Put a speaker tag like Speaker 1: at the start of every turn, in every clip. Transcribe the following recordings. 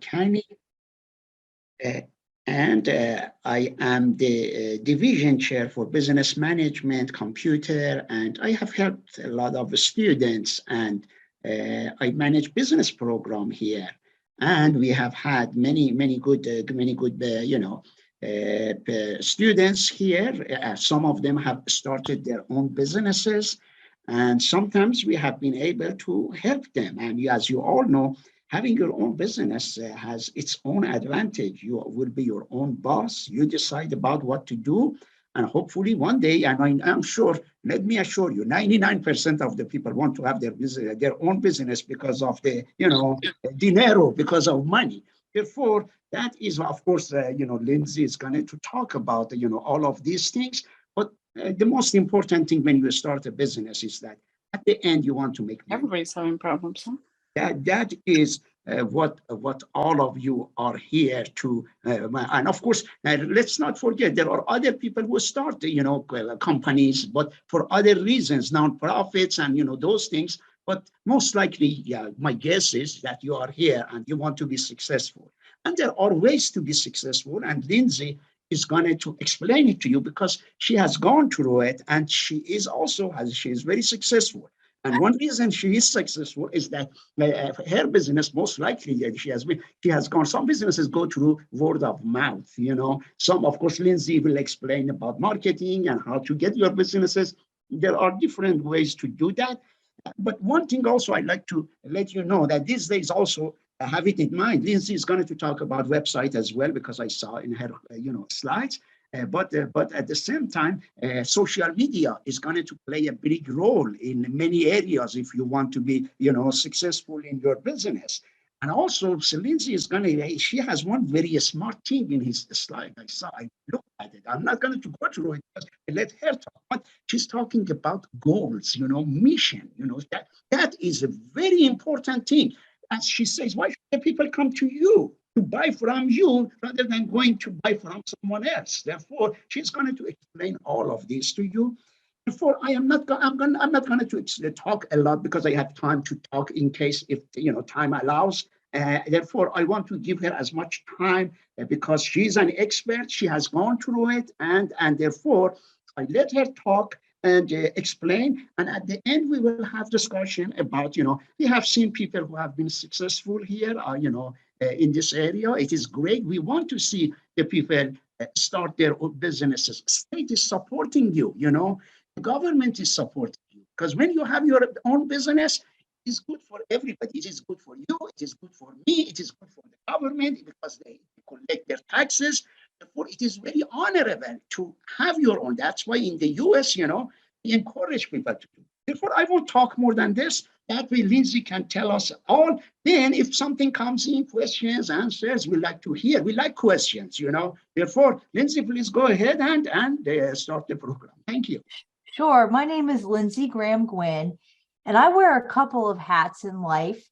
Speaker 1: County, uh, and I am the division chair for business management, computer, and I have helped a lot of students, and I manage business program here. And we have had many good, students here. Some of them have started their own businesses, and sometimes we have been able to help them. And as you all know, having your own business has its own advantage. You will be your own boss. You decide about what to do. And hopefully one day, and I'm sure, let me assure you, 99% of the people want to have their own business because of the, dinero, because of money. Therefore, that is, of course, Lindsey is going to talk about, all of these things. But the most important thing when you start a business is that at the end, you want to make money.
Speaker 2: Everybody's having problems, huh?
Speaker 1: That is what all of you are here to, and of course, let's not forget there are other people who start, companies, but for other reasons, non-profits and those things. But most likely, yeah, my guess is that you are here and you want to be successful, and there are ways to be successful. And Lindsey is going to explain it to you because she has gone through it, and she is very successful. And one reason she is successful is that her business, most likely, she has gone. Some businesses go through word of mouth. Some, of course, Lindsey will explain about marketing and how to get your businesses. There are different ways to do that. But one thing also I'd like to let you know that these days also have it in mind. Lindsey is going to talk about website as well, because I saw in her slides. But at the same time, social media is going to play a big role in many areas if you want to be, successful in your business. And also, so Lindsey is she has one very smart thing in his slide. I looked at it. I'm not going to go through it, because I let her talk. But she's talking about goals, mission, that is a very important thing. As she says, why should people come to you to buy from you rather than going to buy from someone else? Therefore, she's going to explain all of this to you. Therefore, I'm not going to talk a lot because I have time to talk in case if time allows. Therefore, I want to give her as much time because she's an expert. She has gone through it, and therefore I let her talk and explain. And at the end, we will have discussion about, we have seen people who have been successful here, in this area. It is great. We want to see the people start their own businesses. State is supporting you, the government is supporting you. Because when you have your own business, it is good for everybody. It is good for you. It is good for me. It is good for the government because they collect their taxes. Therefore, it is very honorable to have your own. That's why in the US, we encourage people to do. Therefore, I won't talk more than this. That way, Lindsey can tell us all. Then, if something comes in, questions, answers, we like to hear. We like questions, Therefore, Lindsey, please go ahead and start the program. Thank you.
Speaker 3: Sure. My name is Lindsey Guinn, and I wear a couple of hats in life.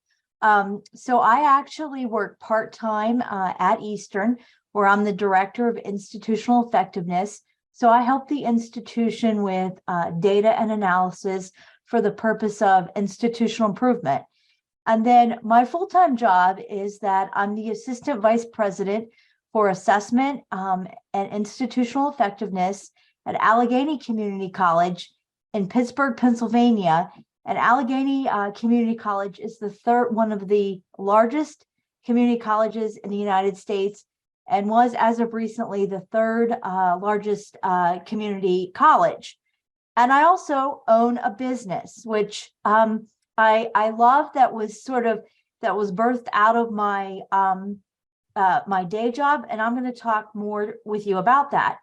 Speaker 3: So I actually work part-time at Eastern, where I'm the director of institutional effectiveness. So I help the institution with data and analysis for the purpose of institutional improvement. And then my full-time job is that I'm the assistant vice president for assessment and institutional effectiveness at Allegheny Community College in Pittsburgh, Pennsylvania. And Allegheny Community College is one of the largest community colleges in the United States, and was, as of recently, the third largest community college. And I also own a business, which I love, that was birthed out of my my day job, and I'm going to talk more with you about that.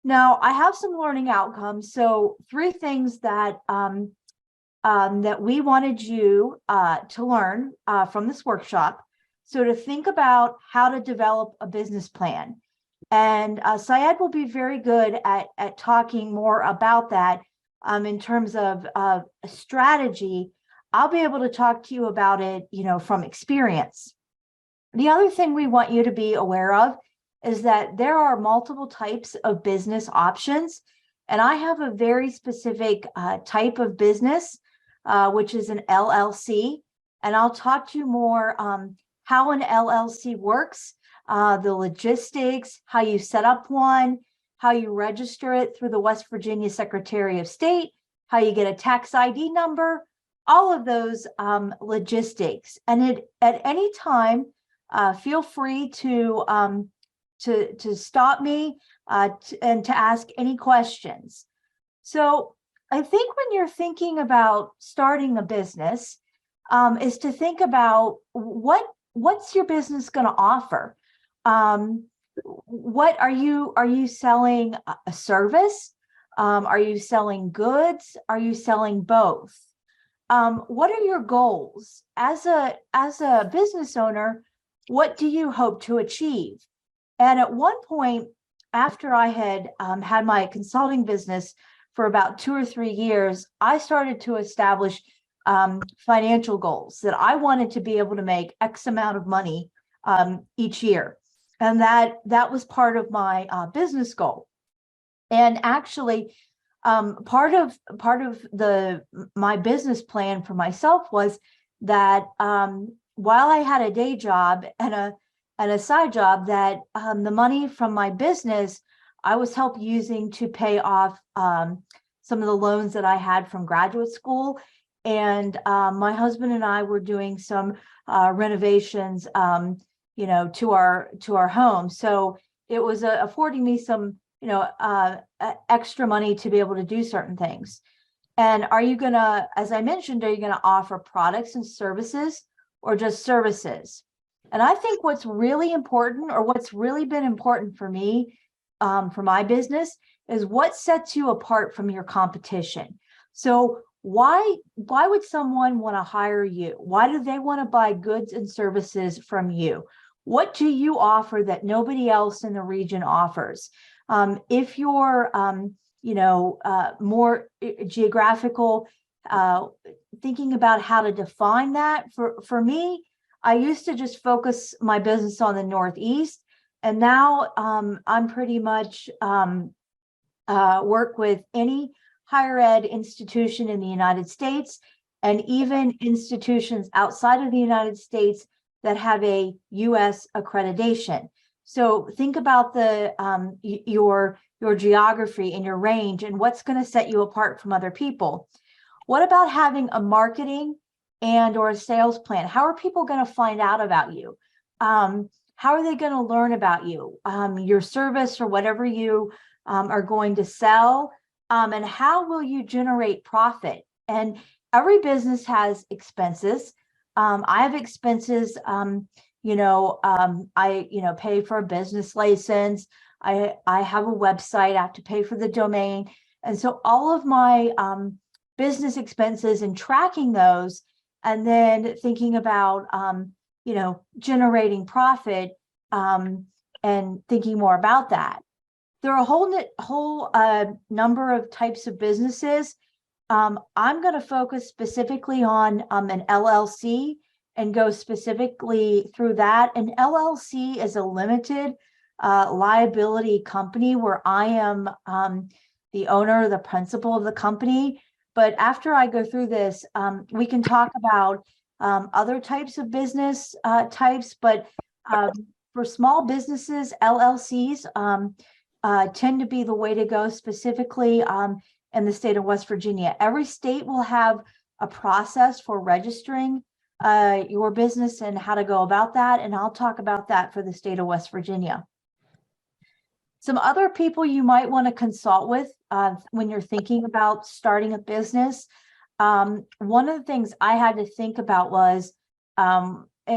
Speaker 3: Now, I have some learning outcomes. So 3 things that that we wanted you to learn from this workshop. So to think about how to develop a business plan. And Syed will be very good at talking more about that in terms of a strategy. I'll be able to talk to you about it, from experience. The other thing we want you to be aware of is that there are multiple types of business options. And I have a very specific type of business, which is an LLC. And I'll talk to you more how an LLC works, the logistics, how you set up one, how you register it through the West Virginia Secretary of State, how you get a tax ID number, all of those logistics. And at any time, feel free to stop me and to ask any questions. So I think when you're thinking about starting a business, is to think about what's your business going to offer. What are you selling a service? Are you selling goods? Are you selling both? What are your goals as a business owner? What do you hope to achieve? And at one point, after I had had my consulting business for about 2 or 3 years, I started to establish financial goals that I wanted to be able to make X amount of money each year. And that was part of my business goal. And actually, part of my business plan for myself was that while I had a day job and a side job, that the money from my business I was using to pay off some of the loans that I had from graduate school. And my husband and I were doing some renovations, to our home. So it was affording me some, extra money to be able to do certain things. And are you going to, as I mentioned, are you going to offer products and services or just services? And I think what's really important, or what's really been important for me, for my business, is what sets you apart from your competition. So why would someone want to hire you? Why do they want to buy goods and services from you? What do you offer that nobody else in the region offers? If you're, more geographical, thinking about how to define that, for me, I used to just focus my business on the Northeast, and now I'm pretty much work with any higher ed institution in the United States, and even institutions outside of the United States that have a U.S. accreditation. So think about your geography and your range and what's going to set you apart from other people. What about having a marketing and or a sales plan? How are people going to find out about you? How are they going to learn about you, your service, or whatever you are going to sell? And how will you generate profit? And every business has expenses. I have expenses. I pay for a business license. I have a website. I have to pay for the domain. And so all of my business expenses, and tracking those, and then thinking about generating profit, and thinking more about that. There are a whole number of types of businesses. I'm going to focus specifically on an LLC and go specifically through that. An LLC is a limited liability company where I am the owner, the principal of the company. But after I go through this, we can talk about other types of business types. But for small businesses, LLCs tend to be the way to go, specifically in the state of West Virginia. Every state will have a process for registering your business and how to go about that. And I'll talk about that for the state of West Virginia. Some other people you might want to consult with when you're thinking about starting a business. One of the things I had to think about was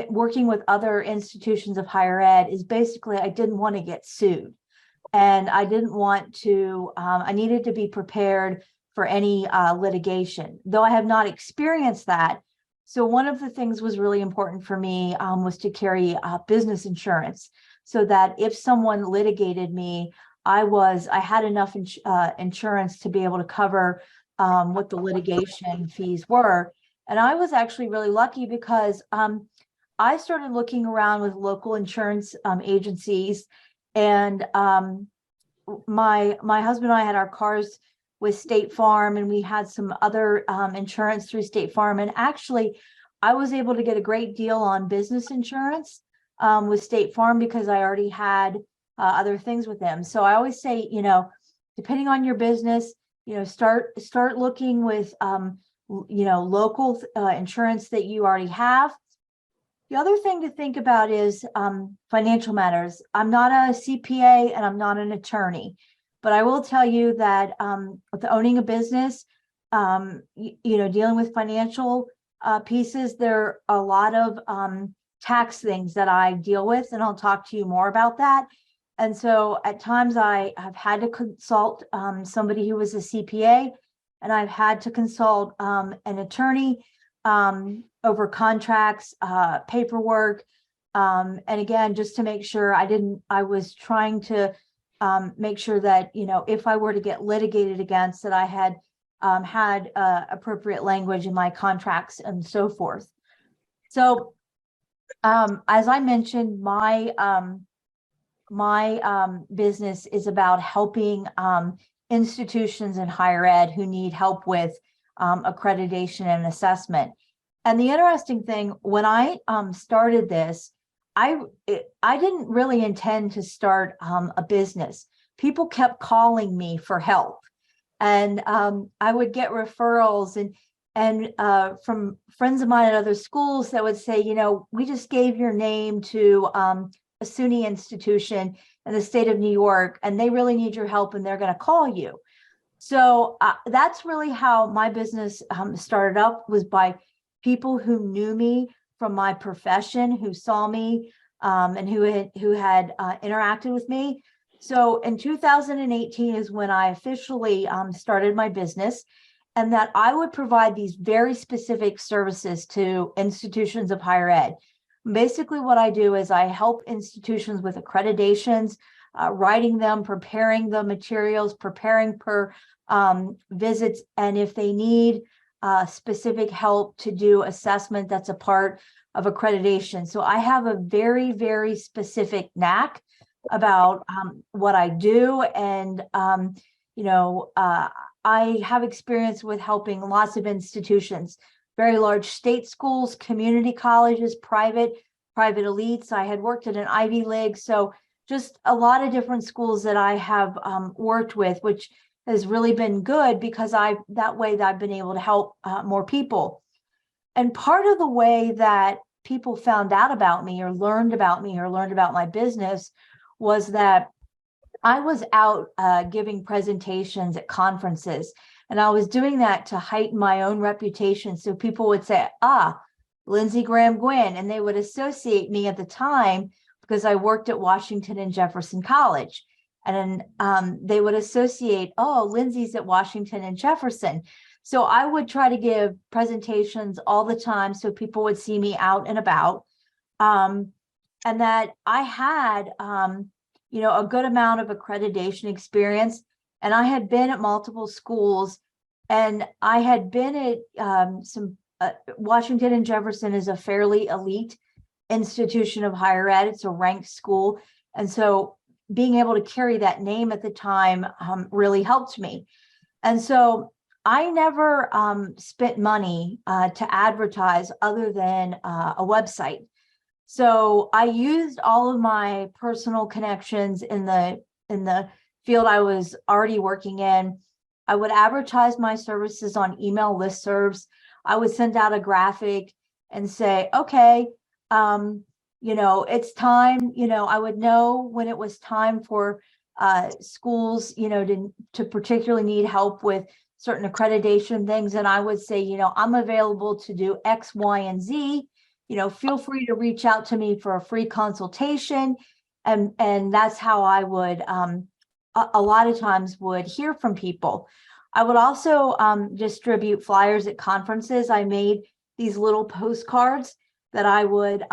Speaker 3: working with other institutions of higher ed is basically I didn't want to get sued. And I didn't want to, I needed to be prepared for any litigation, though I have not experienced that. So one of the things was really important for me was to carry business insurance, so that if someone litigated me, I had enough insurance to be able to cover what the litigation fees were. And I was actually really lucky because I started looking around with local insurance agencies. And my husband and I had our cars with State Farm, and we had some other insurance through State Farm. And actually, I was able to get a great deal on business insurance with State Farm because I already had other things with them. So I always say, depending on your business, start looking with, local insurance that you already have. The other thing to think about is financial matters. I'm not a CPA and I'm not an attorney, but I will tell you that with owning a business, dealing with financial pieces, there are a lot of tax things that I deal with, and I'll talk to you more about that. And so at times I have had to consult somebody who was a CPA, and I've had to consult an attorney over contracts, paperwork. And again, just to make sure I was trying to make sure that, if I were to get litigated against, that I had had appropriate language in my contracts and so forth. So as I mentioned, my business is about helping institutions in higher ed who need help with accreditation and assessment. And the interesting thing, when I started this, I didn't really intend to start a business. People kept calling me for help, and I would get referrals and from friends of mine at other schools that would say, we just gave your name to a SUNY institution in the state of New York, and they really need your help, and they're going to call you. So that's really how my business started up, was by people who knew me from my profession, who saw me and who had interacted with me. So in 2018 is when I officially started my business, and that I would provide these very specific services to institutions of higher ed. Basically, what I do is I help institutions with accreditations, writing them, preparing the materials, preparing per visits, and if they need specific help to do assessment, that's a part of accreditation. So I have a very, very specific knack about what I do, and I have experience with helping lots of institutions, very large state schools, community colleges, private elites. I had worked at an Ivy League, so just a lot of different schools that I have worked with, which has really been good because that way I've been able to help more people. And part of the way that people found out about me or learned about my business was that I was out giving presentations at conferences, and I was doing that to heighten my own reputation. So people would say, Lindsey Guinn, and they would associate me at the time because I worked at Washington and Jefferson College. And they would associate, Lindsey's at Washington and Jefferson. So I would try to give presentations all the time so people would see me out and about. And that I had, a good amount of accreditation experience. And I had been at multiple schools, and I had been at Washington and Jefferson is a fairly elite institution of higher ed. It's a ranked school. And so being able to carry that name at the time really helped me. And so I never spent money to advertise other than a website. So I used all of my personal connections in the field I was already working in. I would advertise my services on email listservs. I would send out a graphic and say, okay, it's time. I would know when it was time for schools, to particularly need help with certain accreditation things. And I would say, I'm available to do X, Y, and Z. Feel free to reach out to me for a free consultation. And that's how I would, a lot of times would hear from people. I would also distribute flyers at conferences. I made these little postcards that I would,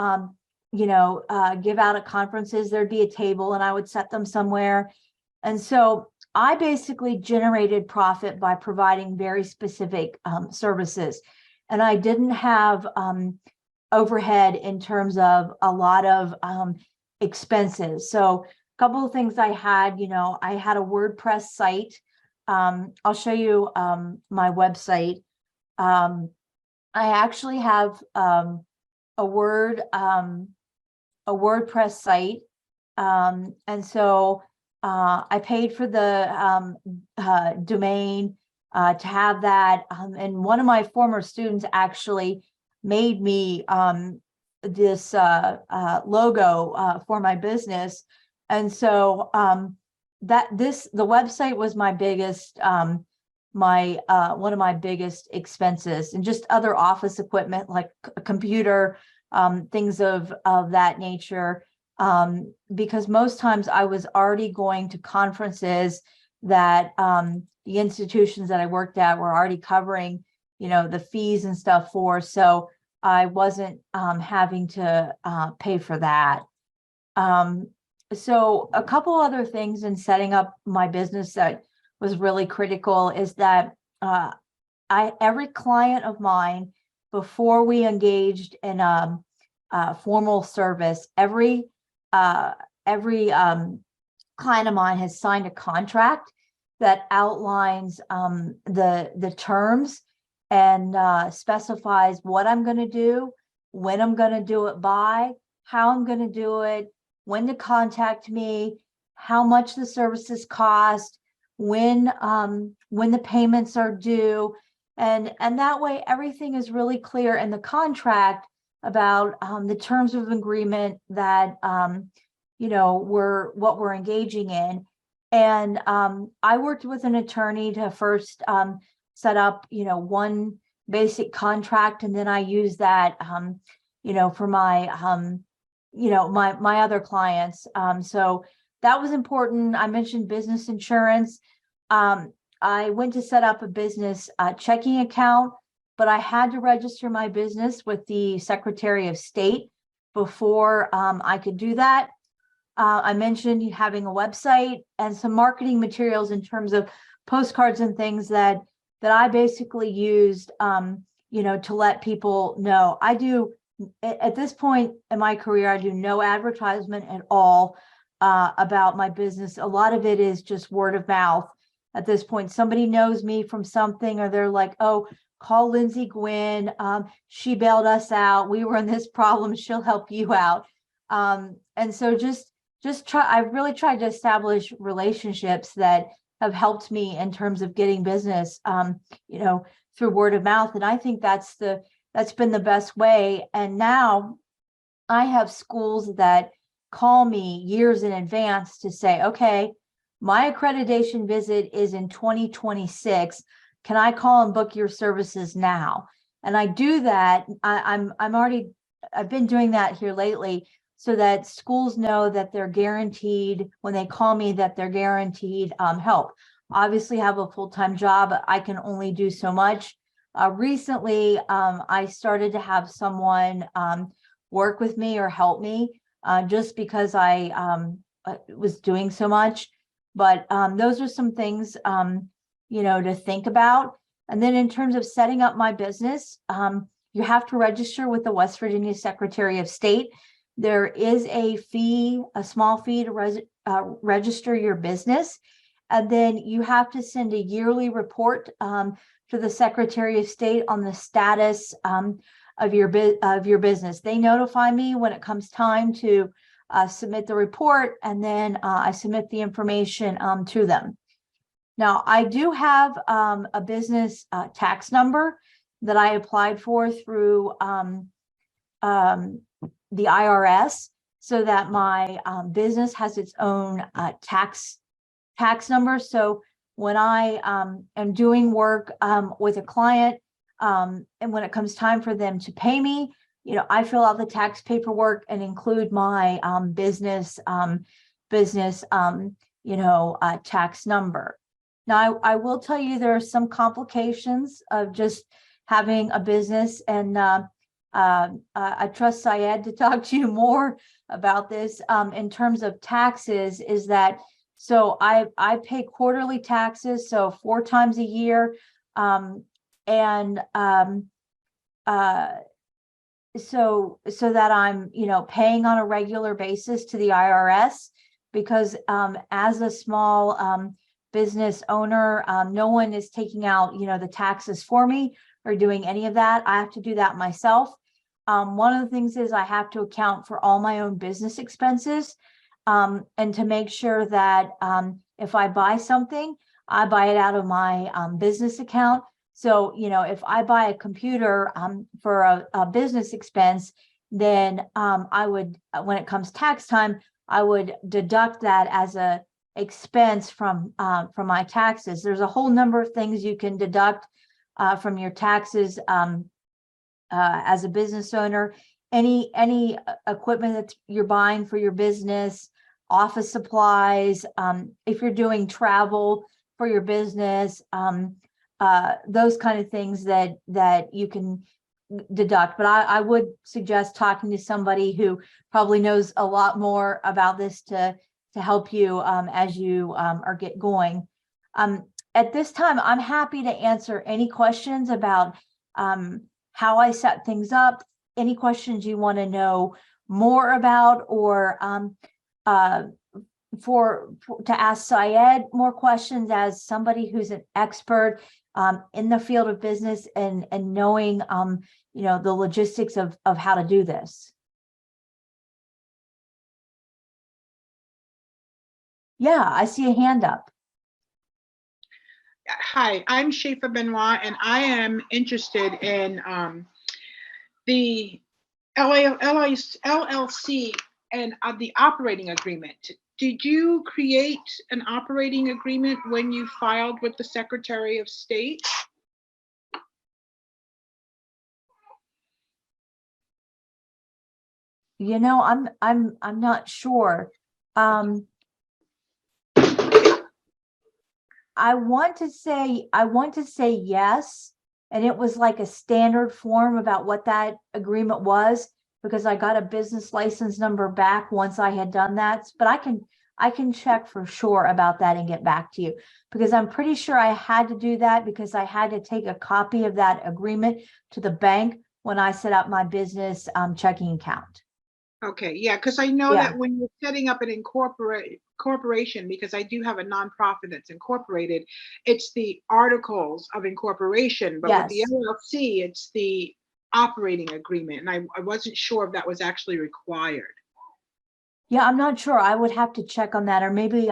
Speaker 3: give out at conferences. There'd be a table and I would set them somewhere. And so I basically generated profit by providing very specific services. And I didn't have overhead in terms of a lot of expenses. So a couple of things I had, I had a WordPress site. I'll show you my website. I actually have a WordPress site. And so I paid for the domain to have that. And one of my former students actually made me this logo for my business. And so the website was my biggest one of my biggest expenses, and just other office equipment like a computer, things of that nature. Because most times I was already going to conferences that the institutions that I worked at were already covering, the fees and stuff for, so I wasn't having to pay for that. So a couple other things in setting up my business that was really critical is that every client of mine, before we engaged in formal service, every client of mine has signed a contract that outlines the terms and specifies what I'm going to do, when I'm going to do it by, how I'm going to do it, when to contact me, how much the services cost, when the payments are due, and that way everything is really clear in the contract about the terms of agreement that what we're engaging in. And I worked with an attorney to first set up one basic contract, and then I use that for my my other clients. So that was important. I mentioned business insurance. I went to set up a business checking account, but I had to register my business with the Secretary of State before I could do that. I mentioned having a website and some marketing materials in terms of postcards and things that I basically used, to let people know. I do, at this point in my career, I do no advertisement at all about my business. A lot of it is just word of mouth. At this point, somebody knows me from something, or they're like, oh, call Lindsey Guinn. She bailed us out. We were in this problem. She'll help you out. And so I've really tried to establish relationships that have helped me in terms of getting business, through word of mouth. And I think that's been the best way. And now I have schools that call me years in advance to say, okay, my accreditation visit is in 2026. Can I call and book your services now? And I do that. I've been doing that here lately, so that schools know that they're guaranteed, when they call me, that they're guaranteed help. Obviously, I have a full-time job. I can only do so much. Recently, I started to have someone work with me or help me just because I was doing so much. But those are some things, to think about. And then in terms of setting up my business, you have to register with the West Virginia Secretary of State. There is a small fee to register your business. And then you have to send a yearly report to the Secretary of State on the status of your business. They notify me when it comes time to submit the report, and then I submit the information to them. Now, I do have a business tax number that I applied for through the IRS, so that my business has its own tax number. So when I am doing work with a client, and when it comes time for them to pay me, I fill out the tax paperwork and include my business tax number. Now, I will tell you there are some complications of just having a business, and I trust Syed to talk to you more about this in terms of taxes. Is that so? I pay quarterly taxes, so 4 times a year, so that I'm paying on a regular basis to the IRS, because as a small business owner, no one is taking out the taxes for me. or doing any of that. I have to do that myself. One of the things is I have to account for all my own business expenses, and to make sure that if I buy something, I buy it out of my business account. So, if I buy a computer for a business expense, then I would, when it comes tax time, I would deduct that as a expense from my taxes. There's a whole number of things you can deduct from your taxes as a business owner. Any equipment that you're buying for your business, office supplies, if you're doing travel for your business, those kind of things that you can deduct. But I would suggest talking to somebody who probably knows a lot more about this to help you as you are get going. At this time, I'm happy to answer any questions about how I set things up, any questions you want to know more about, or to ask Syed more questions as somebody who's an expert in the field of business and knowing the logistics of how to do this. Yeah, I see a hand up.
Speaker 2: Hi, I'm Shefa Benoit, and I am interested in the LLC and the operating agreement. Did you create an operating agreement when you filed with the Secretary of State?
Speaker 3: I'm not sure. I want to say yes, and it was like a standard form about what that agreement was, because I got a business license number back once I had done that. But I can check for sure about that and get back to you, because I'm pretty sure I had to do that because I had to take a copy of that agreement to the bank when I set up my business checking account.
Speaker 2: Okay, yeah, because I know that when you're setting up an corporation, because I do have a nonprofit that's incorporated, it's the articles of incorporation, but with the LLC, it's the operating agreement, and I wasn't sure if that was actually required.
Speaker 3: Yeah, I'm not sure. I would have to check on that, or maybe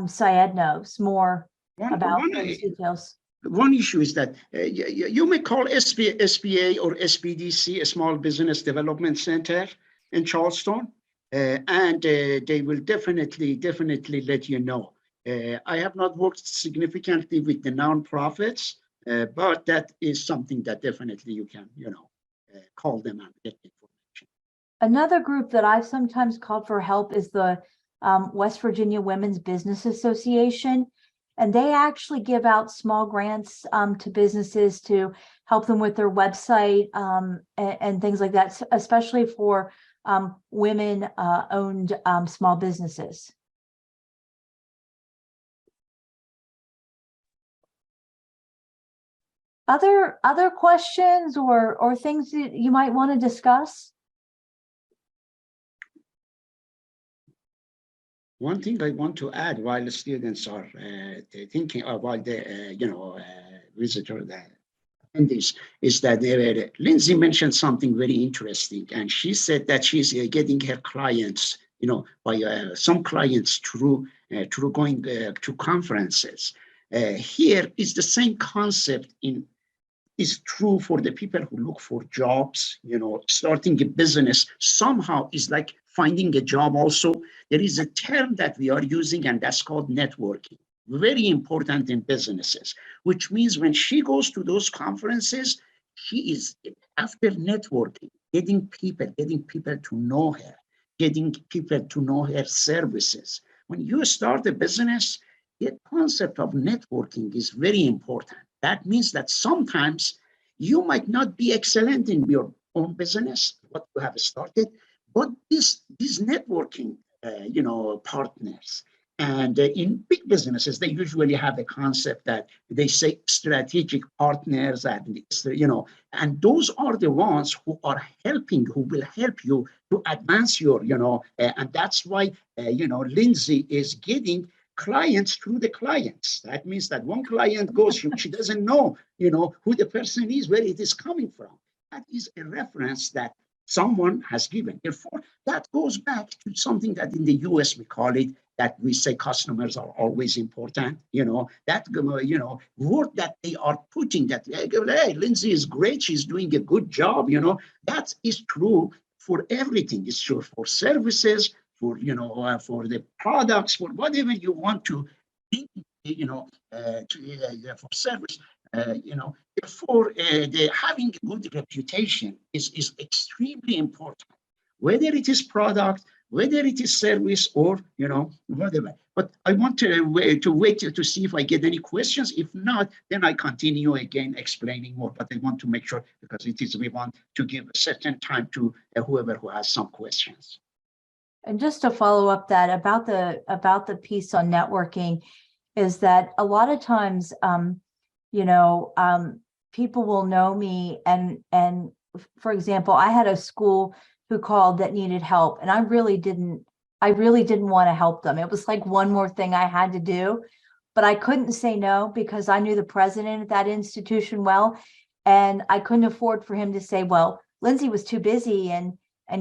Speaker 3: Syed knows more about those details.
Speaker 1: One issue is that you may call SBA or SBDC, a Small Business Development Center in Charleston, and they will definitely let you know. I have not worked significantly with the nonprofits, but that is something that definitely you can, call them and get information.
Speaker 3: Another group that I've sometimes called for help is the West Virginia Women's Business Association. And they actually give out small grants to businesses to help them with their website and things like that, especially for women-owned small businesses. Other questions or things that you might want to discuss?
Speaker 1: One thing I want to add while the students are thinking about the, visitor attendees is that Lindsey mentioned something very interesting, and she said that she's getting her clients, by some clients through going to conferences. Here is the same concept is true for the people who look for jobs. Starting a business somehow is like finding a job also. There is a term that we are using, and that's called networking. Very important in businesses, which means when she goes to those conferences, she is after networking, getting people to know her, getting people to know her services. When you start a business, the concept of networking is very important. That means that sometimes you might not be excellent in your own business, what you have started, but these networking, partners. And in big businesses, they usually have a concept that they say strategic partners, and and those are the ones who will help you to advance your, and that's why, Lindsey is getting clients through the clients. That means that one client goes, she doesn't know, who the person is, where it is coming from. That is a reference that someone has given. Therefore, that goes back to something that in the US we call it, that we say customers are always important, that, word that they are putting that, hey, Lindsey is great, she's doing a good job, that is true for everything. It's true for services, for, for the products, for whatever you want to think, for service, therefore, having a good reputation is extremely important, whether it is product, whether it is service, or, whatever. But I want to wait to see if I get any questions. If not, then I continue again explaining more. But I want to make sure, because we want to give a certain time to whoever who has some questions.
Speaker 3: And just to follow up that about the piece on networking, is that a lot of times, people will know me, and for example, I had a school who called that needed help, and I really didn't want to help them. It was like one more thing I had to do, but I couldn't say no because I knew the president at that institution well, and I couldn't afford for him to say, well, Lindsey was too busy and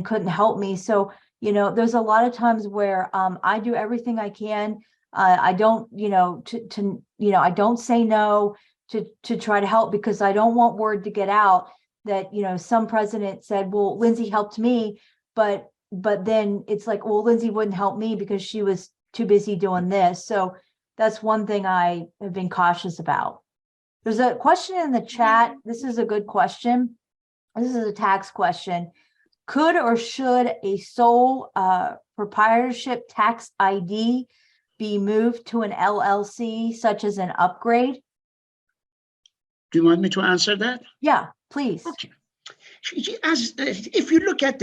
Speaker 3: couldn't help me. So, there's a lot of times where I do everything I can. I don't, I don't say no to try to help, because I don't want word to get out that, some president said, well, Lindsey helped me, but then it's like, well, Lindsey wouldn't help me because she was too busy doing this. So that's one thing I have been cautious about. There's a question in the chat. This is a good question. This is a tax question. Could or should a sole proprietorship tax ID be moved to an LLC, such as an upgrade?
Speaker 1: Do you want me to answer that?
Speaker 3: Yeah, please.
Speaker 1: Okay. If you look at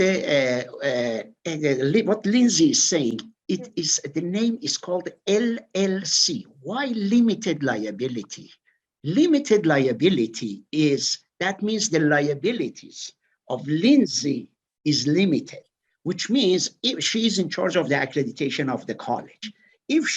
Speaker 1: what Lindsey is saying, the name is called LLC. Why limited liability? Limited liability that means the liabilities of Lindsey is limited, which means if she is in charge of the accreditation of the college, if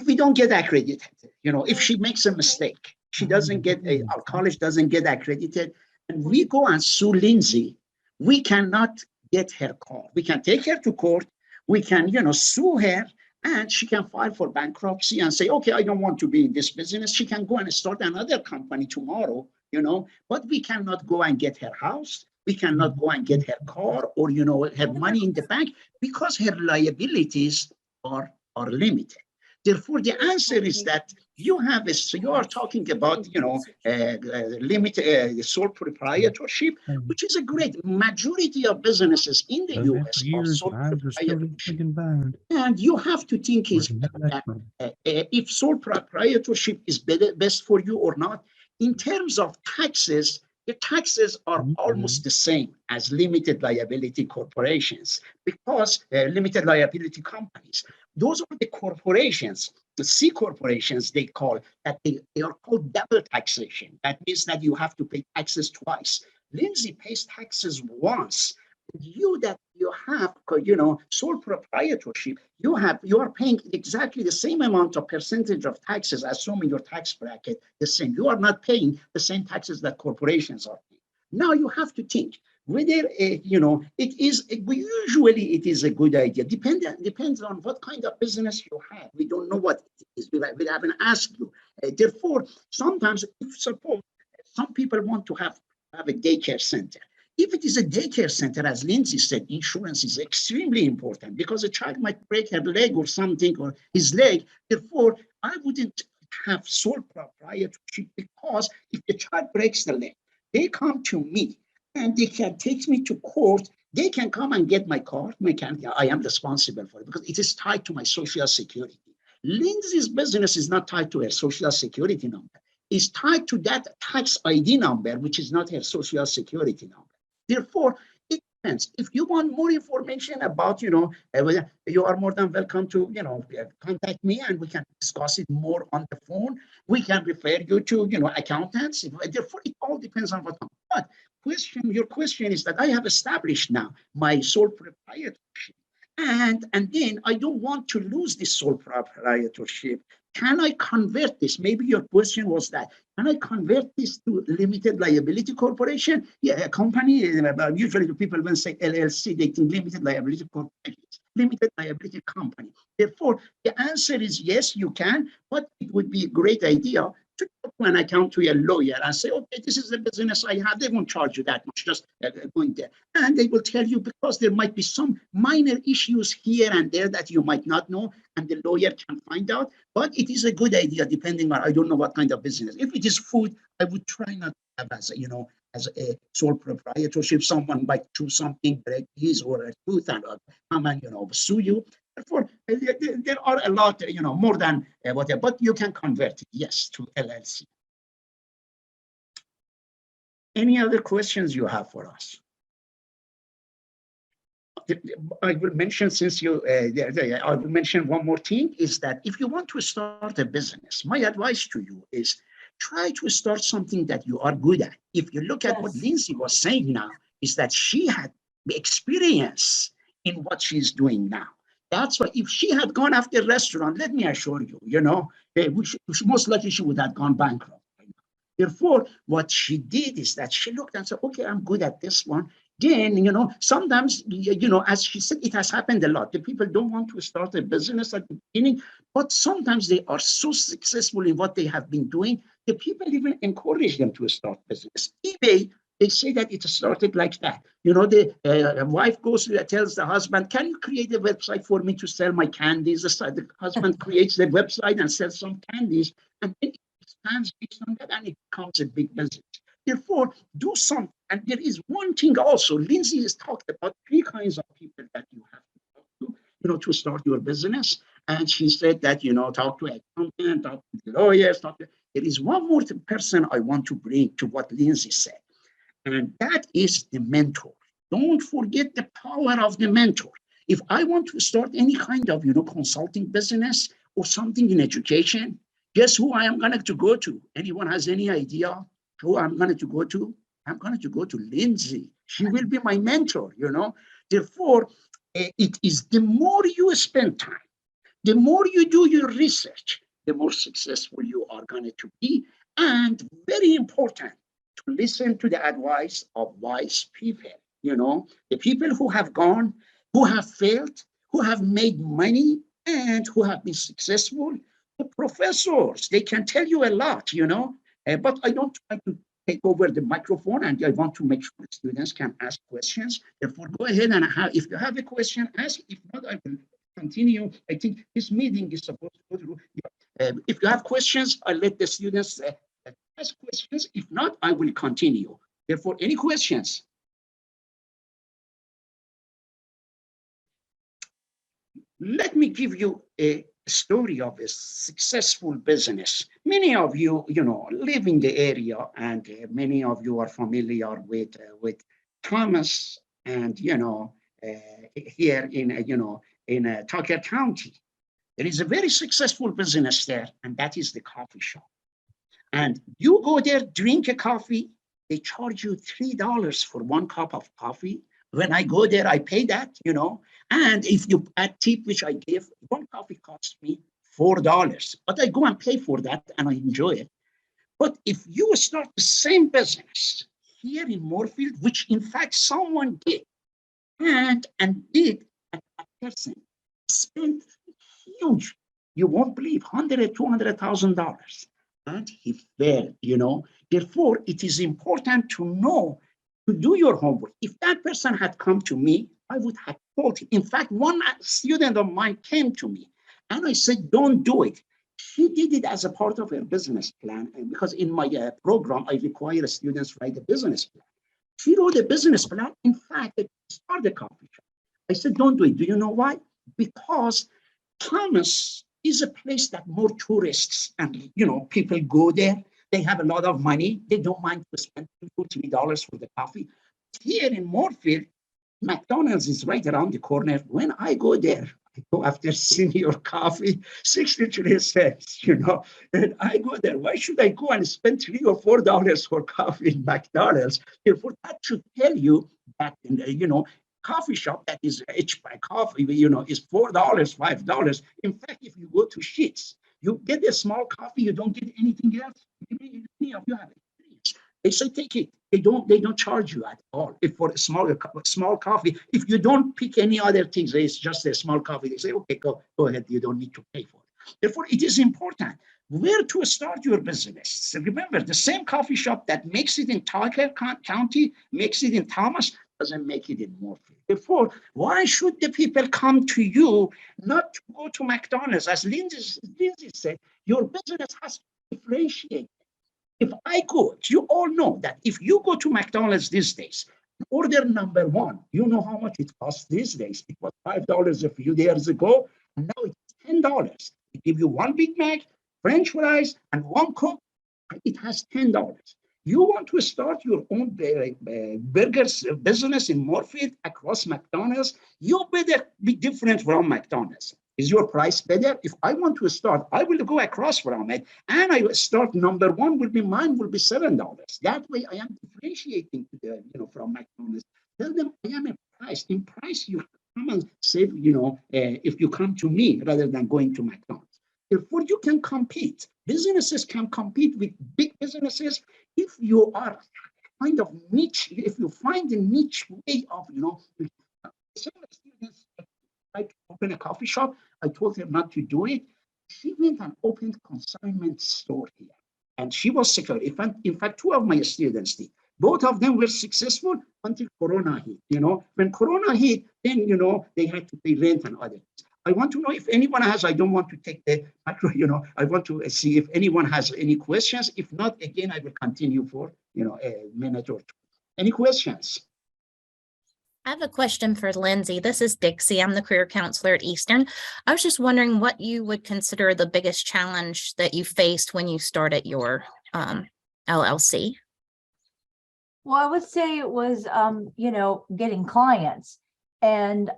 Speaker 1: we don't get accredited, if she makes a mistake, she doesn't get, our college doesn't get accredited, and we go and sue Lindsey, we cannot get her car. We can take her to court, we can, sue her, and she can file for bankruptcy and say, okay, I don't want to be in this business. She can go and start another company tomorrow, but we cannot go and get her house. We cannot go and get her car or, have money in the bank, because her liabilities are limited. Therefore, the answer is that you are talking about, limited sole proprietorship, which is a great majority of businesses in the US are sole proprietorship. And you have to think if sole proprietorship is best for you or not. In terms of taxes, the taxes are almost the same as limited liability corporations, because limited liability companies, those are the corporations, the C corporations they call, that they are called double taxation. That means that you have to pay taxes twice. Lindsey pays taxes once. You have, sole proprietorship, you are paying exactly the same amount of percentage of taxes, assuming your tax bracket the same. You are not paying the same taxes that corporations are paying. Now you have to think whether usually it is a good idea. Depends on what kind of business you have. We don't know what it is. We haven't asked you. Therefore, sometimes, suppose some people want to have a daycare center. If it is a daycare center, as Lindsey said, insurance is extremely important, because a child might break her leg or something, or his leg. Therefore, I wouldn't have sole proprietorship, because if the child breaks the leg, they come to me and they can take me to court. They can come and get my car. I am responsible for it because it is tied to my social security. Lindsey's business is not tied to her social security number. It's tied to that tax ID number, which is not her social security number. Therefore, it depends. If you want more information about, you are more than welcome to, contact me, and we can discuss it more on the phone. We can refer you to, accountants. Therefore, it all depends on what. But your question is that I have established now my sole proprietorship, And then I don't want to lose this sole proprietorship. Can I convert this? Maybe your question was that. Can I convert this to limited liability corporation? Yeah, a company, usually the people when say LLC, they think limited liability corporation, limited liability company. Therefore, the answer is yes, you can, but it would be a great idea to talk to an accountant, to a lawyer, and say, okay, this is the business I have. They won't charge you that much, just going there. And they will tell you, because there might be some minor issues here and there that you might not know, and the lawyer can find out. But it is a good idea, depending on, I don't know what kind of business. If it is food, I would try not to have as a sole proprietorship. Someone might do something, break his or a tooth, and come and sue you. Therefore, there are a lot, more than whatever, but you can convert it, yes, to LLC. Any other questions you have for us? I will mention, since you, I will mention one more thing, is that if you want to start a business, my advice to you is try to start something that you are good at. If you look at what Lindsey was saying now, is that she had experience in what she's doing now. That's why if she had gone after restaurant, let me assure you, most likely she would have gone bankrupt. Therefore, what she did is that she looked and said, okay, I'm good at this one. Then, sometimes, as she said, it has happened a lot. The people don't want to start a business at the beginning, but sometimes they are so successful in what they have been doing, the people even encourage them to start business. eBay, they say that it started like that. The wife goes, tells the husband, can you create a website for me to sell my candies? The husband creates the website and sells some candies, and then it expands based on that, and it becomes a big business. Therefore, do something. And there is one thing also, Lindsey has talked about 3 kinds of people that you have to talk to start your business. And she said that, talk to an accountant, talk to the lawyers, there is one more person I want to bring to what Lindsey said. And that is the mentor. Don't forget the power of the mentor. If I want to start any kind of, consulting business or something in education, guess who I am going to go to? Anyone has any idea who I'm going to go to? I'm going to go to Lindsey. She will be my mentor, Therefore, it is the more you spend time, the more you do your research, the more successful you are going to be. And very important, to listen to the advice of wise people, the people who have gone, who have failed, who have made money, and who have been successful. The professors, they can tell you a lot, but I don't try to take over the microphone, and I want to make sure the students can ask questions. Therefore, go ahead and if you have a question, ask. If not, I will continue. I think this meeting is supposed to go through. If you have questions, I'll let the students ask questions. If not, I will continue. Therefore, any questions? Let me give you a story of a successful business. Many of you, live in the area, and many of you are familiar with Thomas, and here in Tucker County, there is a very successful business there, and that is the coffee shop. And you go there, drink a coffee, they charge you $3 for 1 cup of coffee. When I go there, I pay that, and if you add tip, which I give, 1 coffee costs me $4, but I go and pay for that and I enjoy it. But if you start the same business here in Moorfield, which in fact someone did, and a person spent huge, you won't believe, $100,000, $200,000. And he failed, Therefore, it is important to know, to do your homework. If that person had come to me, I would have told him. In fact, one student of mine came to me, and I said, don't do it. She did it as a part of her business plan, and because in my program, I require students write a business plan. She wrote a business plan. In fact, it started a coffee shop. I said, don't do it. Do you know why? Because Thomas is a place that more tourists and people go there. They have a lot of money. They don't mind to spend $2 or $3 for the coffee. Here in Moorfield, McDonald's is right around the corner. When I go there, I go after senior coffee, 63 cents, and I go there. Why should I go and spend $3 or $4 for coffee in McDonald's? Therefore, that should tell you that, coffee shop that is rich by coffee, is $4, $5. In fact, if you go to Sheets, you get a small coffee, you don't get anything else. Maybe any of you have experience. They say take it. They don't charge you at all. If for a small coffee, if you don't pick any other things, it's just a small coffee. They say, okay, go ahead. You don't need to pay for it. Therefore, it is important where to start your business. So remember, the same coffee shop that makes it in Tucker County, makes it in Thomas, doesn't make it in Morpeth. Therefore, why should the people come to you, not to go to McDonald's? As Lindsey said, your business has to differentiate. If I go, you all know that if you go to McDonald's these days, order number one, you know how much it costs these days. It was $5 a few years ago, and now it's $10. They give you one Big Mac, French fries, and one Coke. It has $10. You want to start your own burgers business in Morpeth across McDonald's, you better be different from McDonald's. Is your price better? If I want to start, I will go across from it, and I will start number one will be mine will be $7. That way I am differentiating from McDonald's. Tell them I am a price. In price, you come and save, if you come to me rather than going to McDonald's. Therefore, you can compete. Businesses can compete with big businesses if you are kind of niche, if you find a niche way of, some students tried to open a coffee shop. I told her not to do it. She went and opened consignment store here. And she was secure. In fact, two of my students did. Both of them were successful until Corona hit. When Corona hit, then, they had to pay rent and other things. I want to know if anyone has, I don't want to take the micro, I want to see if anyone has any questions. If not, again, I will continue for, a minute or two. Any questions?
Speaker 4: I have a question for Lindsey. This is Dixie. I'm the career counselor at Eastern. I was just wondering what you would consider the biggest challenge that you faced when you started your LLC.
Speaker 3: Well, I would say it was, getting clients and,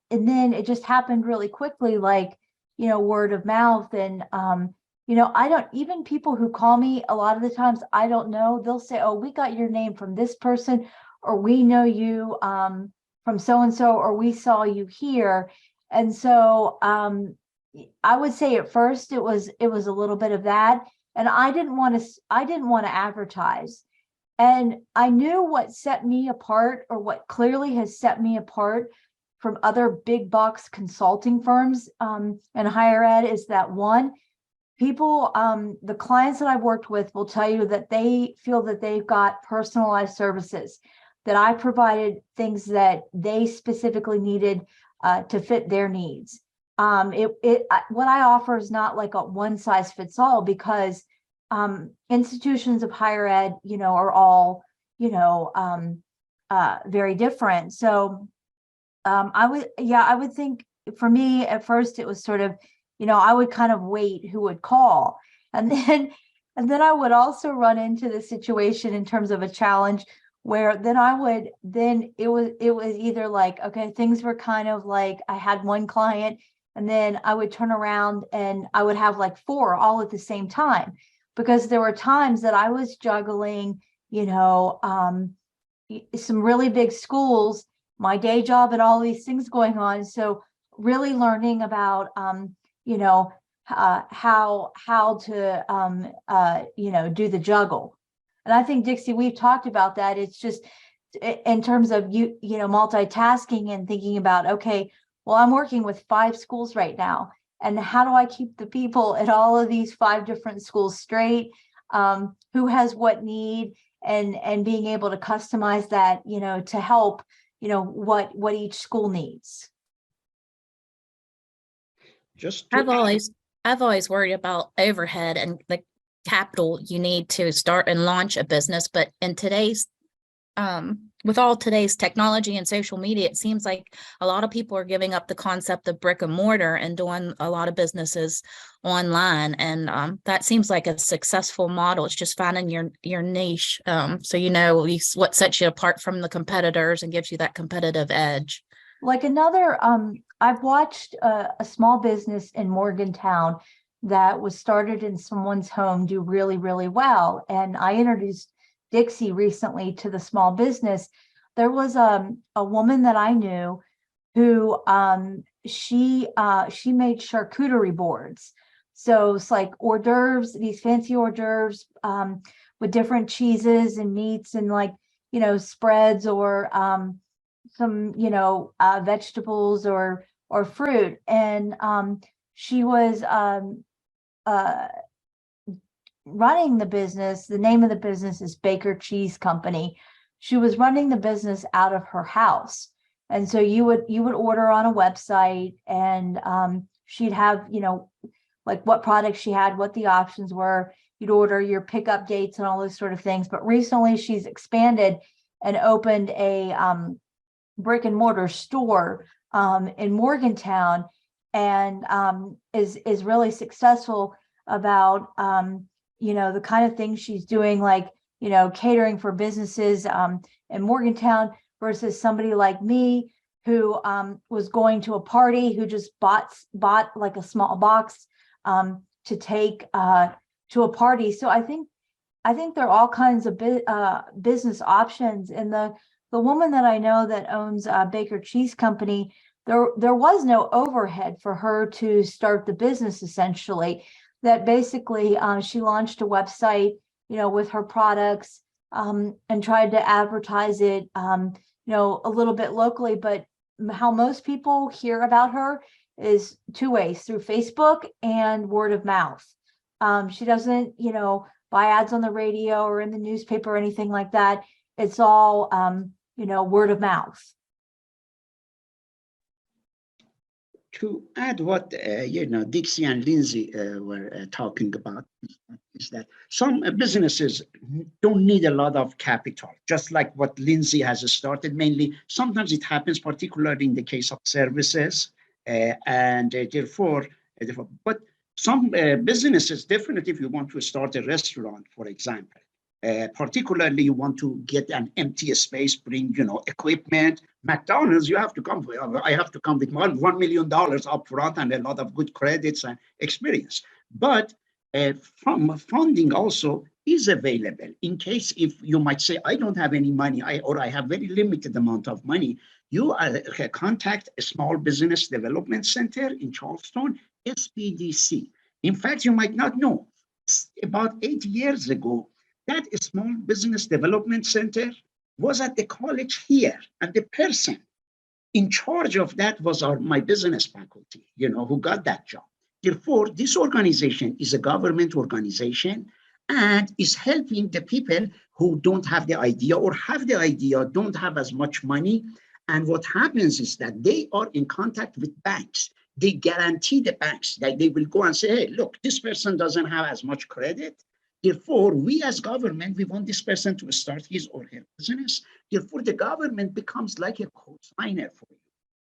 Speaker 3: and then it just happened really quickly, like, word of mouth. And, I don't, even people who call me a lot of the times, I don't know, they'll say, oh, we got your name from this person, or we know you from so-and-so, or we saw you here. And so I would say at first it was a little bit of that. And I didn't want to advertise. And I knew what set me apart, or what clearly has set me apart from other big box consulting firms in higher ed, is that one, people, the clients that I've worked with will tell you that they feel that they've got personalized services, that I provided things that they specifically needed to fit their needs. What I offer is not like a one size fits all, because institutions of higher ed, are all, very different. So I would think for me at first it was sort of, I would kind of wait who would call. And then I would also run into the situation in terms of a challenge where then it was either like, okay, things were kind of like, I had one client and then I would turn around and I would have like four all at the same time, because there were times that I was juggling, some really big schools, my day job, and all these things going on. So really learning about, how to, do the juggle. And I think, Dixie, we've talked about that. It's just in terms of, multitasking and thinking about, okay, well, I'm working with 5 schools right now. And how do I keep the people at all of these 5 different schools straight? Who has what need, and being able to customize that, to help, what each school needs.
Speaker 4: I've always worried about overhead and the capital you need to start and launch a business. But in today's, with all today's technology and social media, it seems like a lot of people are giving up the concept of brick and mortar and doing a lot of businesses online. And that seems like a successful model. It's just finding your niche. So, what sets you apart from the competitors and gives you that competitive edge.
Speaker 3: Like another, I've watched a small business in Morgantown that was started in someone's home do really, really well. And I introduced Dixie recently to the small business. there was a woman that I knew who she made charcuterie boards. So it's like hors d'oeuvres, these fancy hors d'oeuvres with different cheeses and meats and like, spreads or some, vegetables or fruit. And she was running the business. The name of the business is Baker Cheese Company. She was running the business out of her house. And so you would order on a website, and she'd have, like what products she had, what the options were. You'd order your pickup dates and all those sort of things. But recently she's expanded and opened a brick and mortar store in Morgantown, and is really successful about the kind of things she's doing, like catering for businesses in Morgantown, versus somebody like me who was going to a party, who just bought like a small box to take to a party. So I think there are all kinds of business options. And the woman that I know that owns Baker Cheese Company, there was no overhead for her to start the business. Essentially, that basically she launched a website, with her products and tried to advertise it, a little bit locally. But how most people hear about her is two ways: through Facebook and word of mouth. She doesn't, buy ads on the radio or in the newspaper or anything like that. It's all, word of mouth.
Speaker 1: To add what Dixie and Lindsey were talking about, is that some businesses don't need a lot of capital, just like what Lindsey has started. Mainly, sometimes it happens, particularly in the case of services, and therefore, but some businesses, definitely, if you want to start a restaurant, for example, particularly you want to get an empty space, bring equipment. McDonald's, you have to come. I have to come with $1 million up front and a lot of good credits and experience. But from funding also is available in case if you might say, I don't have any money, or I have very limited amount of money. You contact a Small Business Development Center in Charleston, SBDC. In fact, you might not know, about 8 years ago, that Small Business Development Center was at the college here, and the person in charge of that was my business faculty, who got that job. Therefore, this organization is a government organization and is helping the people who don't have the idea, or have the idea, don't have as much money. And what happens is that they are in contact with banks. They guarantee the banks that they will go and say, hey, look, this person doesn't have as much credit. Therefore, we as government, we want this person to start his or her business. Therefore, the government becomes like a co-signer for you,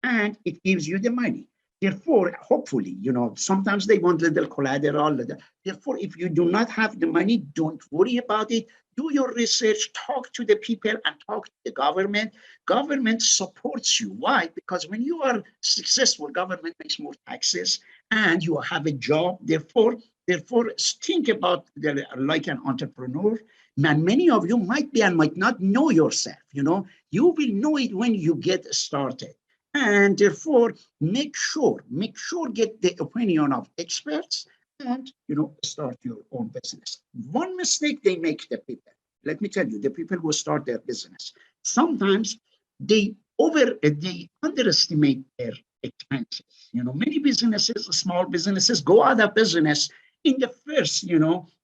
Speaker 1: and it gives you the money. Therefore, hopefully, sometimes they want little collateral. Therefore, if you do not have the money, don't worry about it. Do your research, talk to the people, and talk to the government. Government supports you. Why? Because when you are successful, government makes more taxes, and you have a job. Therefore, think about like an entrepreneur. And many of you might be and might not know yourself. You will know it when you get started. And therefore, make sure get the opinion of experts, and start your own business. One mistake they make, the people, let me tell you, the people who start their business, sometimes they underestimate their expenses. Many businesses, small businesses, go out of business in the first,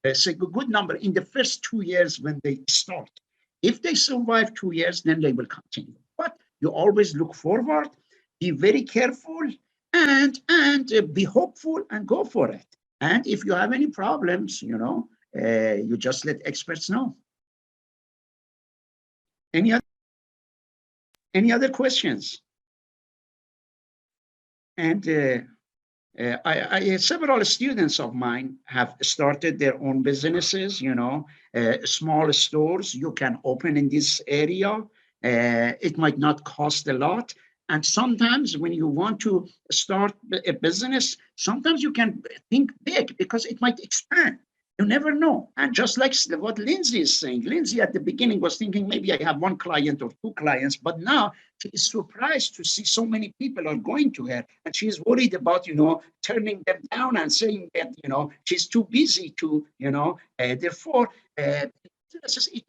Speaker 1: it's a good number, in the first 2 years when they start. If they survive 2 years, then they will continue. But you always look forward, be very careful, and be hopeful, and go for it. And if you have any problems, you just let experts know. Any other questions? And several students of mine have started their own businesses, small stores you can open in this area. It might not cost a lot. And sometimes when you want to start a business, sometimes you can think big because it might expand. You never know. And just like what Lindsey is saying, Lindsey at the beginning was thinking maybe I have one client or two clients, but now she is surprised to see so many people are going to her, and she's worried about, turning them down and saying that, she's too busy to, therefore, it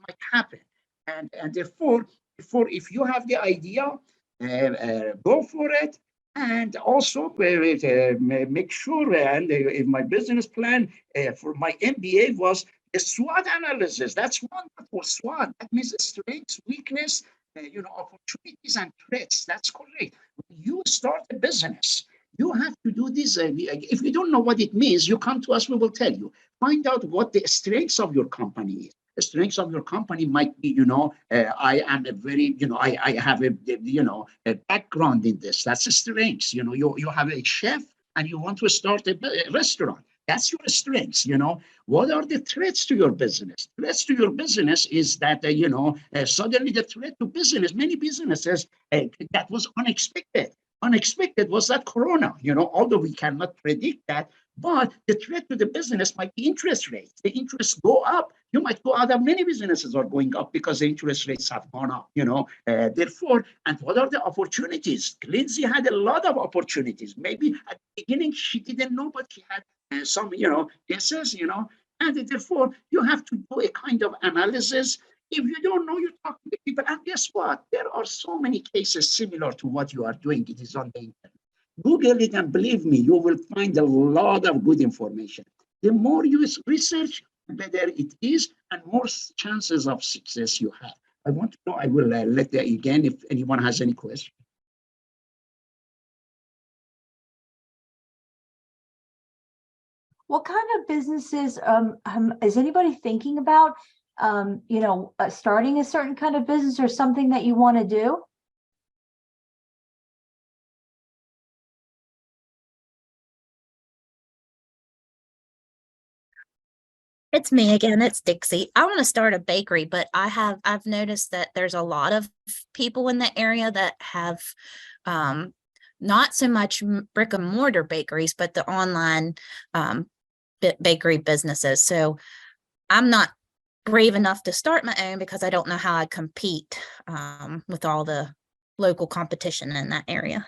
Speaker 1: might happen. And therefore, if you have the idea, go for it. And also make sure, and if my business plan for my MBA was a SWOT analysis. That's one for SWOT. That means strengths, weakness, opportunities and threats. That's correct. When you start a business, you have to do this. If you don't know what it means, you come to us, we will tell you. Find out what the strengths of your company is. The strengths of your company might be, I am a very, I have a background in this. That's a strength. You have a chef and you want to start a restaurant. That's your strengths. What are the threats to your business? Threats to your business is that, suddenly the threat to business, many businesses, that was unexpected. Unexpected was that Corona, although we cannot predict that, but the threat to the business might be interest rates. The interests go up. You might go out of many businesses are going up because the interest rates have gone up, therefore, and what are the opportunities? Lindsey had a lot of opportunities. Maybe at the beginning she didn't know, but she had some, guesses, and therefore you have to do a kind of analysis. If you don't know, you talk to the people. And guess what? There are so many cases similar to what you are doing. It is on the internet. Google it, and believe me, you will find a lot of good information. The more you research, the better it is, and more chances of success you have. I want to know, I will let that again if anyone has any questions.
Speaker 3: What kind of businesses is anybody thinking about? Starting a certain kind of business or something that you want to do?
Speaker 4: It's me again. It's Dixie. I want to start a bakery, but I've noticed that there's a lot of people in the area that have not so much brick and mortar bakeries, but the online bakery businesses. So I'm not brave enough to start my own because I don't know how I'd compete with all the local competition in that area.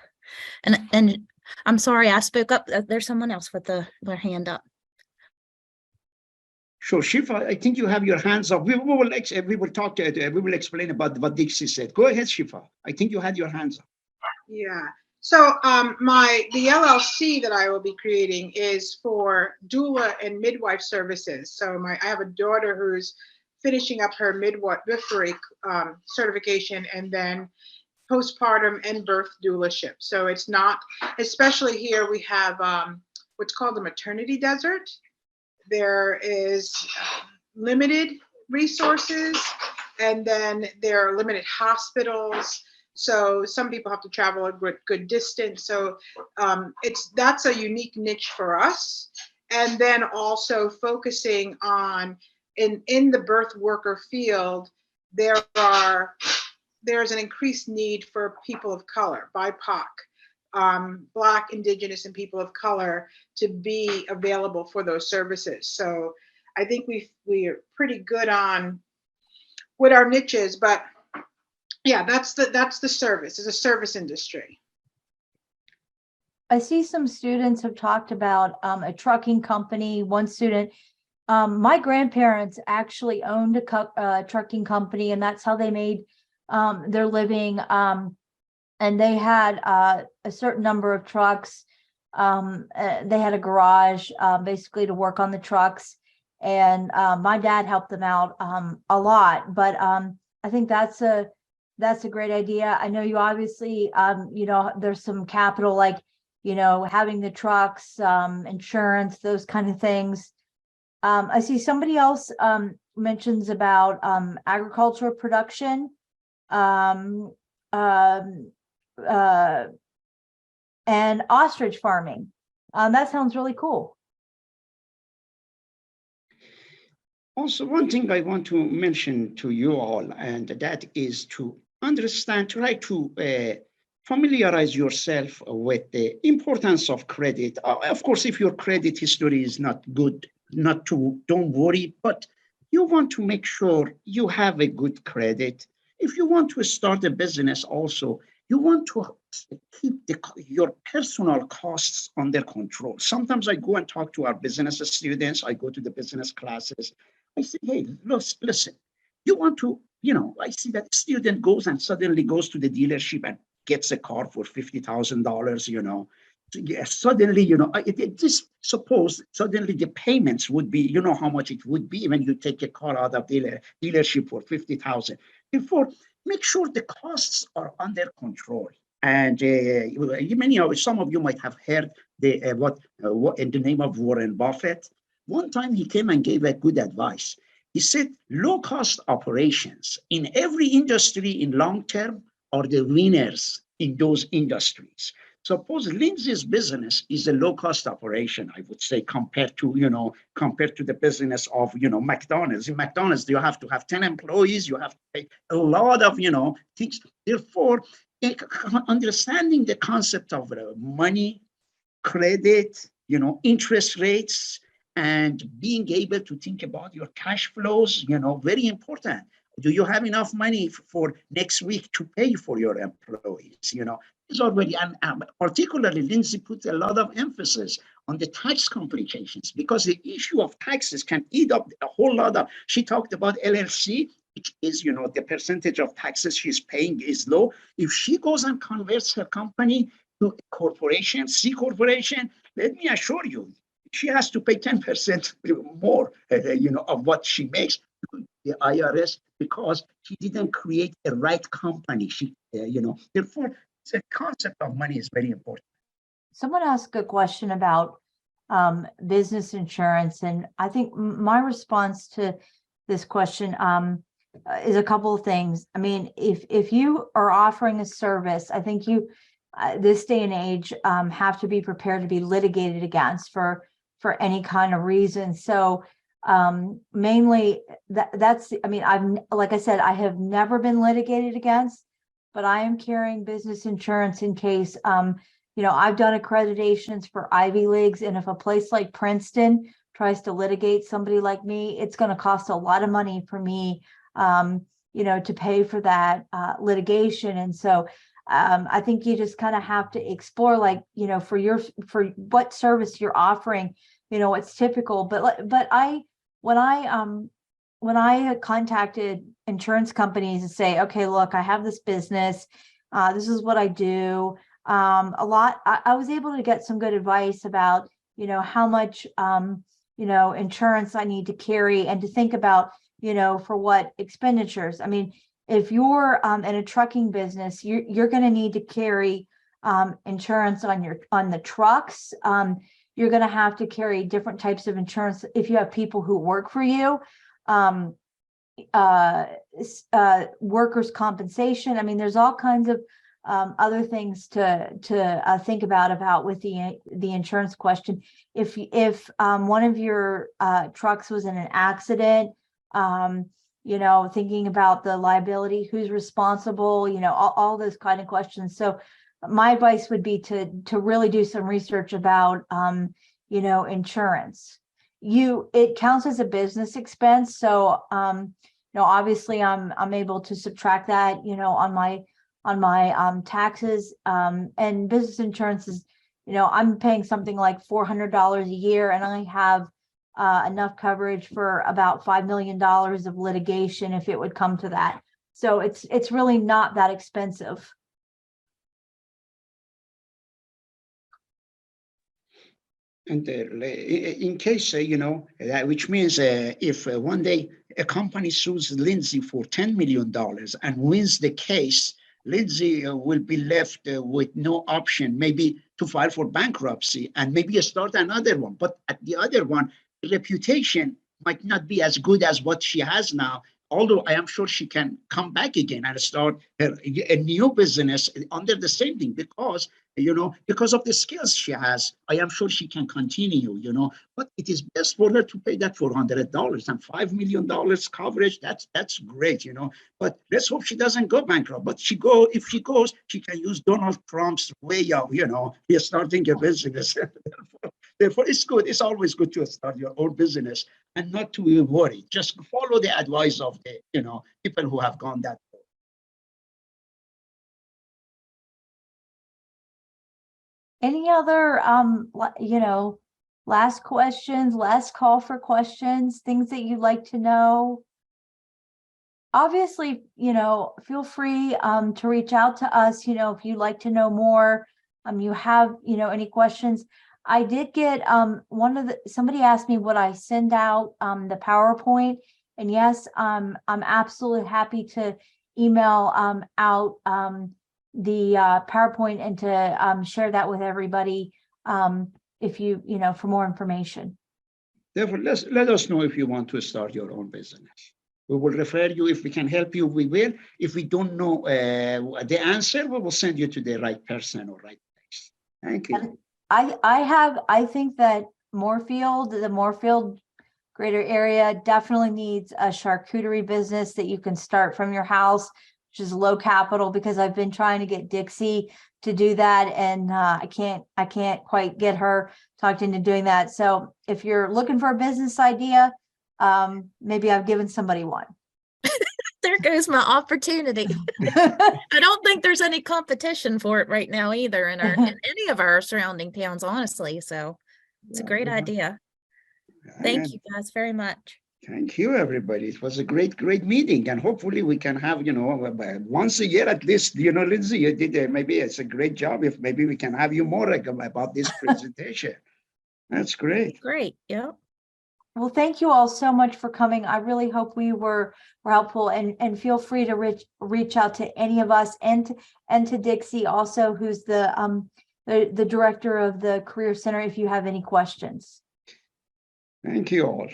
Speaker 4: And I'm sorry I spoke up. There's someone else with their hand up.
Speaker 1: Sure, Shefa, I think you have your hands up. We will explain about what Dixie said. Go ahead, Shefa. I think you had your hands up.
Speaker 2: Yeah. So the LLC that I will be creating is for doula and midwife services. So I have a daughter who's finishing up her midwifery certification, and then postpartum and birth doulaship. So it's not, especially here we have what's called the maternity desert. There is limited resources, and then there are limited hospitals. So some people have to travel a good distance. So that's a unique niche for us. And then also focusing on in the birth worker field, there's an increased need for people of color, BIPOC, Black, Indigenous, and people of color to be available for those services. So I think we are pretty good on with our niches, but yeah, that's the service. It's a service industry.
Speaker 3: I see some students have talked about a trucking company. One student, my grandparents actually owned a trucking company, and that's how they made their living. And they had a certain number of trucks. They had a garage basically to work on the trucks. And my dad helped them out a lot. But I think that's a great idea. I know you obviously, there's some capital, like, having the trucks, insurance, those kind of things. I see somebody else mentions about agricultural production. And ostrich farming. That sounds really cool.
Speaker 1: Also, one thing I want to mention to you all, and that is to understand, try to familiarize yourself with the importance of credit. Of course, if your credit history is not good, don't worry, but you want to make sure you have a good credit. If you want to start a business also, you want to keep your personal costs under control. Sometimes I go and talk to our business students. I go to the business classes. I say, hey, listen, you want to, I see that student goes and suddenly goes to the dealership and gets a car for $50,000, suddenly, just suppose suddenly the payments would be, how much it would be when you take a car out of dealership for 50,000. Therefore, make sure the costs are under control. And some of you might have heard what in the name of Warren Buffett. One time he came and gave a good advice. He said, low-cost operations in every industry in long term are the winners in those industries. Suppose Lindsey's business is a low-cost operation, I would say, compared to the business of, McDonald's. In McDonald's, you have to have 10 employees, you have to pay a lot of, things. Therefore, understanding the concept of money, credit, interest rates, and being able to think about your cash flows, very important. Do you have enough money for next week to pay for your employees? Is already, and particularly Lindsey put a lot of emphasis on the tax complications, because the issue of taxes can eat up a whole lot of, she talked about LLC, which is, the percentage of taxes she's paying is low. If she goes and converts her company to a corporation, C corporation, let me assure you, she has to pay 10% more, of what she makes to the IRS, because she didn't create a right company. Therefore, the concept of money is very important.
Speaker 3: Someone asked a question about business insurance, and I think my response to this question is a couple of things. I mean, if you are offering a service, I think you, this day and age, have to be prepared to be litigated against for any kind of reason. So mainly that's, I mean, like I said, I have never been litigated against, but I am carrying business insurance in case, I've done accreditations for Ivy Leagues, and if a place like Princeton tries to litigate somebody like me, it's going to cost a lot of money for me, to pay for that litigation. And so I think you just kind of have to explore, like, for what service you're offering, what's typical. But when I contacted insurance companies and say, okay, look, I have this business, this is what I do. I was able to get some good advice about, how much, insurance I need to carry, and to think about, for what expenditures. I mean, if you're in a trucking business, you're going to need to carry insurance on the trucks. You're going to have to carry different types of insurance if you have people who work for you. Workers' compensation. I mean, there's all kinds of other things to think about with the insurance question. If one of your trucks was in an accident, thinking about the liability, who's responsible, all those kind of questions. So my advice would be to really do some research about insurance. It counts as a business expense, so obviously I'm able to subtract that on my taxes, and business insurance is, I'm paying something like $400 a year, and I have enough coverage for about $5 million of litigation if it would come to that. So it's really not that expensive.
Speaker 1: And in case, which means if one day a company sues Lindsey for $10 million and wins the case, Lindsey will be left with no option, maybe to file for bankruptcy and maybe start another one. But at the other one, the reputation might not be as good as what she has now. Although I am sure she can come back again and start a new business under the same thing, because of the skills she has. I am sure she can continue, but it is best for her to pay that $400 and $5 million coverage. That's great, but let's hope she doesn't go bankrupt. But if she goes, she can use Donald Trump's way of, starting a business. Therefore, it's good. It's always good to start your own business and not to worry. Just follow the advice of the, people who have gone that way.
Speaker 3: Any other, last questions, last call for questions, things that you'd like to know? Obviously, feel free to reach out to us, if you'd like to know more, you have, any questions. I did get somebody asked me would I send out the PowerPoint, and yes, I'm absolutely happy to email out the PowerPoint and to share that with everybody if you for more information.
Speaker 1: Therefore, let us know if you want to start your own business. We will refer you. If we can help you, we will. If we don't know the answer, we will send you to the right person or right place. Thank you.
Speaker 3: And I think that the Moorfield greater area definitely needs a charcuterie business that you can start from your house, which is low capital, because I've been trying to get Dixie to do that, and I can't quite get her talked into doing that. So if you're looking for a business idea, maybe I've given somebody one.
Speaker 4: There goes my opportunity. I don't think there's any competition for it right now either in any of our surrounding towns, honestly. So it's a great idea. Thank you guys very much.
Speaker 1: Thank you, everybody. It was a great meeting, and hopefully we can have, once a year at least. Lindsey, you did maybe it's a great job. If maybe we can have you more about this presentation. That's great.
Speaker 4: Great. Yeah.
Speaker 3: Well, thank you all so much for coming. I really hope we were helpful, and feel free to reach out to any of us and to Dixie also, who's the director of the Career Center, if you have any questions.
Speaker 1: Thank you all.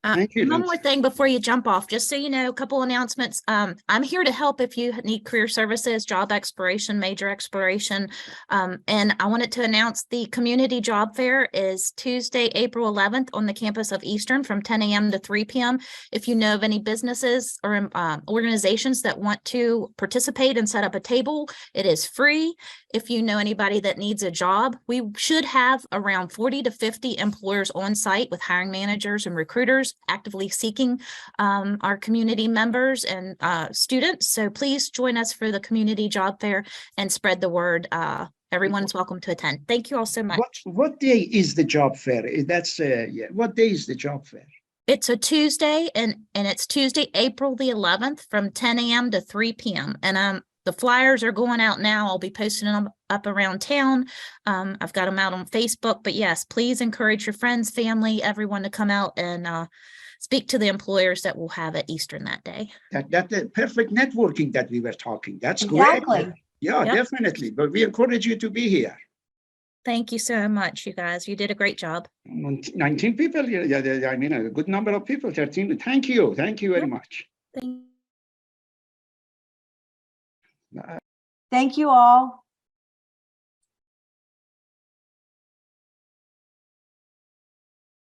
Speaker 1: Thank you.
Speaker 4: One more thing before you jump off, just so you know, a couple announcements. I'm here to help if you need career services, job exploration, major exploration. And I wanted to announce the community job fair is Tuesday, April 11th on the campus of Eastern from 10 a.m. to 3 p.m. If you know of any businesses or organizations that want to participate and set up a table, it is free. If you know anybody that needs a job, we should have around 40 to 50 employers on site with hiring managers and recruiters actively seeking our community members and students. So please join us for the community job fair and spread the word. Everyone's welcome to attend. Thank you all so much.
Speaker 1: What day is the job fair? That's what day is the job fair?
Speaker 4: It's a Tuesday, and it's Tuesday, April the 11th from 10 a.m. to 3 p.m. And the flyers are going out now. I'll be posting them up around town. I've got them out on Facebook, but yes, please encourage your friends, family, everyone to come out and speak to the employers that we'll have at Eastern that day.
Speaker 1: That's the perfect networking that we were talking. That's
Speaker 3: exactly.
Speaker 1: Great. Yeah, yep. Definitely. But we encourage you to be here.
Speaker 4: Thank you so much, you guys. You did a great job.
Speaker 1: 19 people. Yeah, I mean, a good number of people. 13. Thank you. Thank you very much.
Speaker 3: Thank you all.